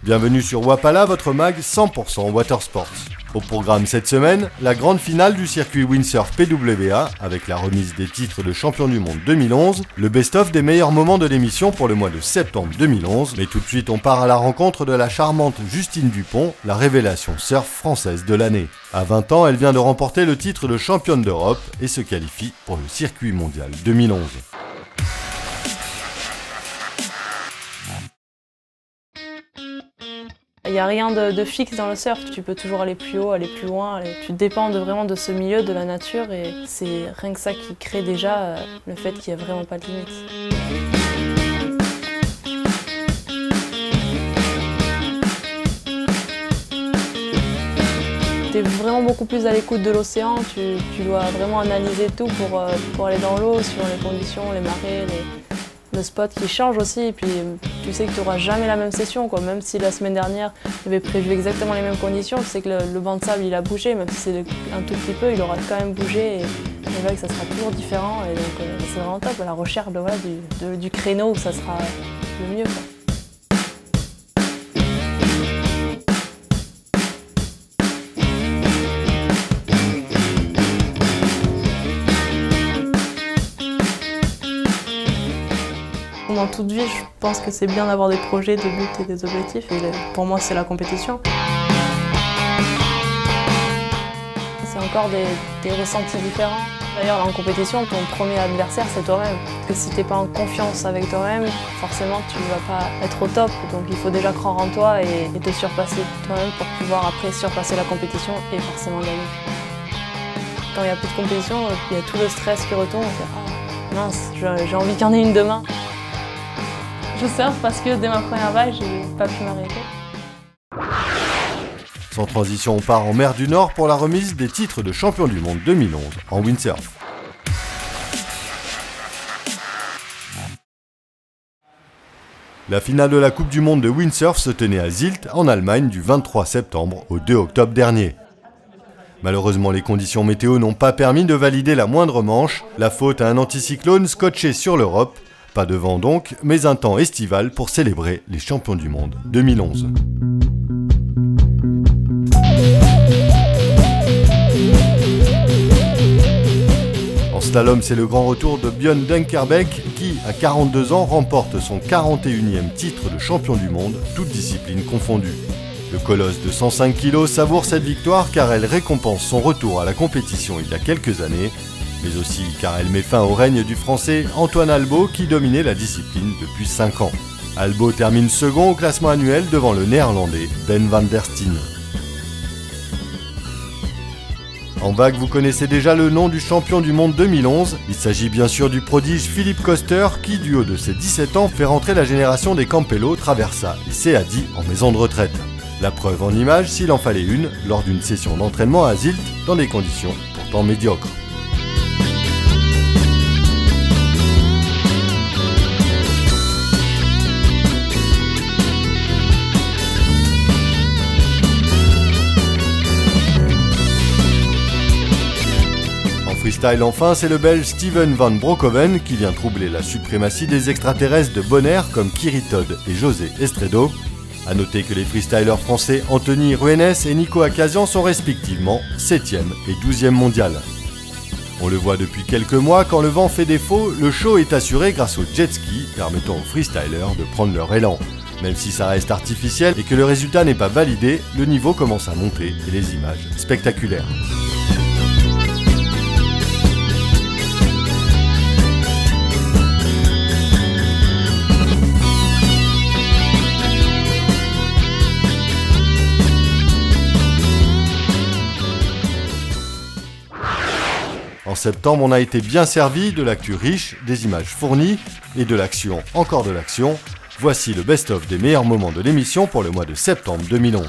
Bienvenue sur Wapala, votre mag 100% Watersports. Au programme cette semaine, la grande finale du circuit Windsurf PWA avec la remise des titres de champion du monde 2011, le best-of des meilleurs moments de l'émission pour le mois de septembre 2011. Mais tout de suite, on part à la rencontre de la charmante Justine Dupont, la révélation surf française de l'année. À 20 ans, elle vient de remporter le titre de championne d'Europe et se qualifie pour le circuit mondial 2011. Il n'y a rien de fixe dans le surf, tu peux toujours aller plus haut, aller plus loin, tu dépends vraiment de ce milieu, de la nature et c'est rien que ça qui crée déjà le fait qu'il n'y a vraiment pas de limite. Tu es vraiment beaucoup plus à l'écoute de l'océan, tu dois vraiment analyser tout pour aller dans l'eau, suivant les conditions, les marées, le spot qui change aussi, et puis tu sais que tu n'auras jamais la même session, quoi. Même si la semaine dernière il avait prévu exactement les mêmes conditions, tu sais que le banc de sable il a bougé, même si c'est un tout petit peu, il aura quand même bougé et les vagues ça sera toujours différent et donc c'est vraiment top, la recherche du créneau où ça sera le mieux, quoi. Dans toute vie, je pense que c'est bien d'avoir des projets, des buts et des objectifs. Et pour moi, c'est la compétition. C'est encore des ressentis différents. D'ailleurs, en compétition, ton premier adversaire, c'est toi-même. Parce que si tu n'es pas en confiance avec toi-même, forcément, tu ne vas pas être au top. Donc il faut déjà croire en toi et te surpasser toi-même pour pouvoir après surpasser la compétition et forcément gagner. Quand il n'y a plus de compétition, il y a tout le stress qui retombe. On fait « Ah, mince, j'ai envie qu'il y en ait une demain ». Je surfe parce que dès ma première vague, j'ai pas pu m'arrêter. Sans transition, on part en mer du Nord pour la remise des titres de champion du monde 2011 en windsurf. La finale de la Coupe du monde de windsurf se tenait à Sylt, en Allemagne, du 23 septembre au 2 octobre dernier. Malheureusement, les conditions météo n'ont pas permis de valider la moindre manche, la faute à un anticyclone scotché sur l'Europe. Pas de vent donc, mais un temps estival pour célébrer les champions du monde 2011. En slalom, c'est le grand retour de Björn Dunkerbeck qui, à 42 ans, remporte son 41e titre de champion du monde, toutes disciplines confondues. Le colosse de 105 kg savoure cette victoire car elle récompense son retour à la compétition il y a quelques années, mais aussi car elle met fin au règne du Français Antoine Albo qui dominait la discipline depuis 5 ans. Albo termine second au classement annuel devant le Néerlandais Ben van der Steen. En vague, vous connaissez déjà le nom du champion du monde 2011. Il s'agit bien sûr du prodige Philippe Koster qui, du haut de ses 17 ans, fait rentrer la génération des Campello, Traversa et CAD en maison de retraite. La preuve en image, s'il en fallait une, lors d'une session d'entraînement à Sylt, dans des conditions pourtant médiocres. Freestyle enfin, c'est le Belge Steven van Broekhoven qui vient troubler la suprématie des extraterrestres de Bonaire comme Kiri Todd et José Estredo. A noter que les freestylers français Anthony Ruenes et Nico Akazian sont respectivement 7e et 12e mondial. On le voit depuis quelques mois, quand le vent fait défaut, le show est assuré grâce au jet ski permettant aux freestylers de prendre leur élan. Même si ça reste artificiel et que le résultat n'est pas validé, le niveau commence à monter et les images spectaculaires. En septembre, on a été bien servi, de l'actu riche, des images fournies et de l'action, encore de l'action. Voici le best-of des meilleurs moments de l'émission pour le mois de septembre 2011.